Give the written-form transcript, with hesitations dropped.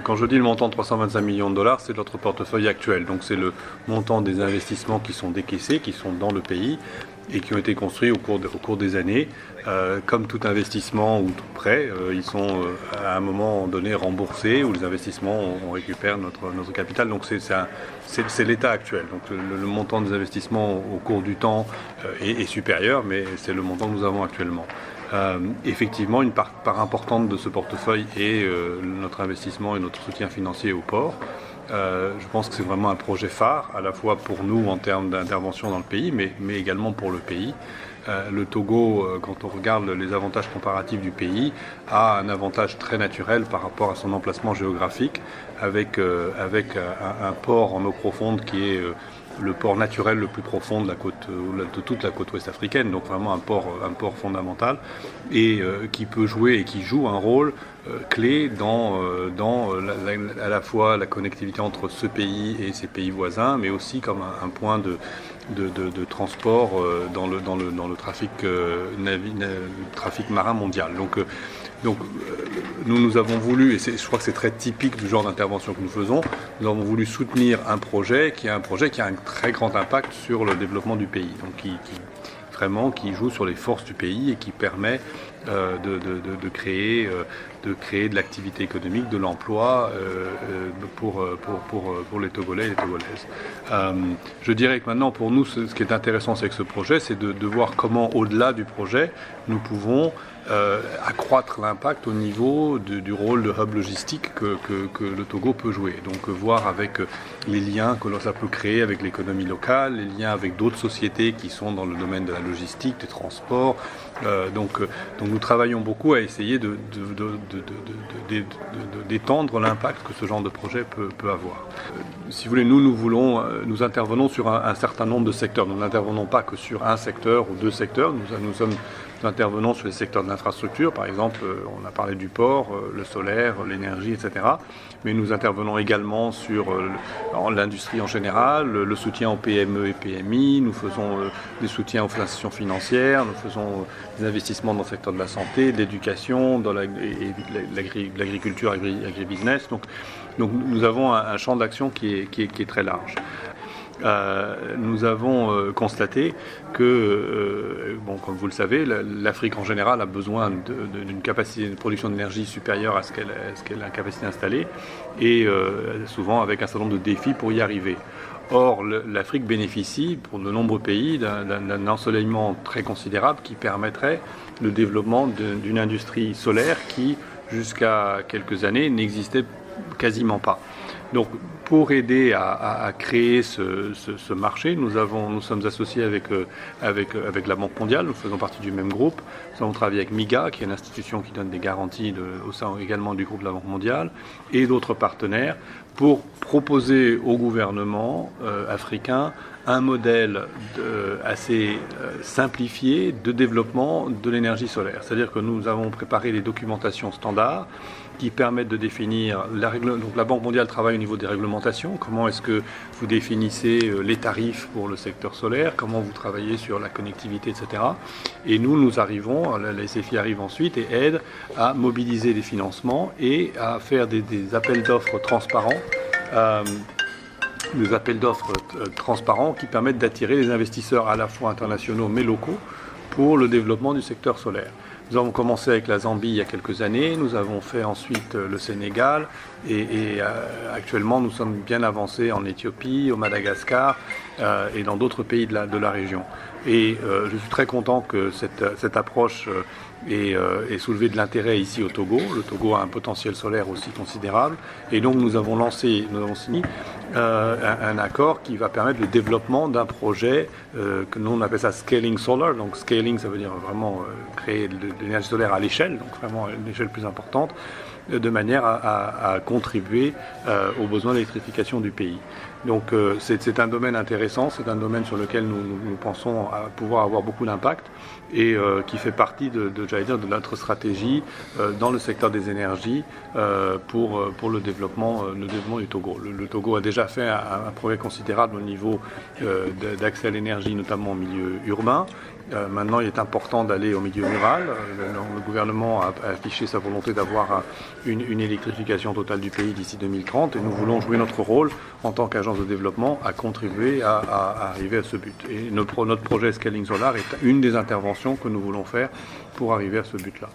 Quand je dis le montant de 325 millions de dollars, c'est notre portefeuille actuel. Donc c'est le montant des investissements qui sont décaissés, qui sont dans le pays et qui ont été construits au cours des années. Comme tout investissement ou tout prêt, ils sont à un moment donné remboursés ou les investissements, on récupère notre capital. Donc c'est l'état actuel. Donc le montant des investissements au cours du temps est supérieur, mais c'est le montant que nous avons actuellement. Effectivement, une part importante de ce portefeuille est notre investissement et notre soutien financier au port. Je pense que c'est vraiment un projet phare, à la fois pour nous en termes d'intervention dans le pays, mais également pour le pays. Le Togo, quand on regarde les avantages comparatifs du pays, a un avantage très naturel par rapport à son emplacement géographique, avec un port en eau profonde qui est le port naturel le plus profond de toute la côte ouest africaine, donc vraiment un port fondamental, et qui peut jouer et qui joue un rôle clé dans à la fois la connectivité entre ce pays et ses pays voisins, mais aussi comme un point de transport dans le trafic marin mondial. Donc nous avons voulu, et je crois que c'est très typique du genre d'intervention que nous faisons, nous avons voulu soutenir un projet qui a un très grand impact sur le développement du pays, donc qui joue sur les forces du pays et qui permet de créer de l'activité économique, de l'emploi pour les Togolais et les Togolaises. Je dirais que maintenant, pour nous, ce qui est intéressant avec ce projet, c'est de voir comment, au-delà du projet, nous pouvons accroître l'impact au niveau du rôle de hub logistique que le Togo peut jouer. Donc voir avec les liens que ça peut créer avec l'économie locale, les liens avec d'autres sociétés qui sont dans le domaine de la logistique, des transports. Donc nous travaillons beaucoup à essayer d'étendre l'impact que ce genre de projet peut avoir. Si vous voulez, nous intervenons sur un certain nombre de secteurs. Nous n'intervenons pas que sur un secteur ou deux secteurs. Nous intervenons sur les secteurs de l'infrastructure, par exemple, on a parlé du port, le solaire, l'énergie, etc. Mais nous intervenons également sur l'industrie en général, le soutien aux PME et PMI, nous faisons des soutiens aux institutions financières, nous faisons des investissements dans le secteur de la santé, de l'éducation, dans l'agriculture, agribusiness. Donc nous avons un champ d'action qui est très large. Nous avons constaté que, comme vous le savez, l'Afrique en général a besoin d'une capacité de production d'énergie supérieure à ce qu'elle a la capacité installée, et souvent avec un certain nombre de défis pour y arriver. Or, l'Afrique bénéficie, pour de nombreux pays, d'un ensoleillement très considérable qui permettrait le développement d'une industrie solaire qui, jusqu'à quelques années, n'existait quasiment pas. Donc, pour aider à créer ce marché, nous sommes associés avec la Banque mondiale, nous faisons partie du même groupe. Nous avons travaillé avec MIGA, qui est l'institution qui donne des garanties au sein également du groupe de la Banque mondiale, et d'autres partenaires, pour proposer au gouvernement africain un modèle assez simplifié de développement de l'énergie solaire. C'est-à-dire que nous avons préparé des documentations standards qui permettent de définir donc la Banque mondiale travaille au niveau des réglementations. Comment est-ce que vous définissez les tarifs pour le secteur solaire, comment vous travaillez sur la connectivité, etc. Et nous arrivons, la SFI arrive ensuite et aide à mobiliser des financements et à faire des appels d'offres transparents. Des appels d'offres transparents qui permettent d'attirer les investisseurs à la fois internationaux mais locaux pour le développement du secteur solaire. Nous avons commencé avec la Zambie il y a quelques années, nous avons fait ensuite le Sénégal et actuellement nous sommes bien avancés en Éthiopie, au Madagascar et dans d'autres pays de la région. Et je suis très content que cette approche ait soulevé de l'intérêt ici au Togo. Le Togo a un potentiel solaire aussi considérable et donc nous avons signé un accord qui va permettre le développement d'un projet que nous on appelle ça Scaling Solar. Donc scaling, ça veut dire vraiment créer de l'énergie solaire à l'échelle, donc vraiment à une échelle plus importante, de manière à contribuer aux besoins d'électrification du pays. Donc c'est un domaine intéressant, c'est un domaine sur lequel nous pensons pouvoir avoir beaucoup d'impact. et qui fait partie de notre stratégie dans le secteur des énergies pour le développement du Togo. Le Togo a déjà fait un progrès considérable au niveau d'accès à l'énergie, notamment en milieu urbain. Maintenant, il est important d'aller au milieu rural. Le gouvernement a affiché sa volonté d'avoir une électrification totale du pays d'ici 2030 et nous voulons jouer notre rôle en tant qu'agence de développement à contribuer à arriver à ce but. Et notre projet Scaling Solar est une des interventions que nous voulons faire pour arriver à ce but-là.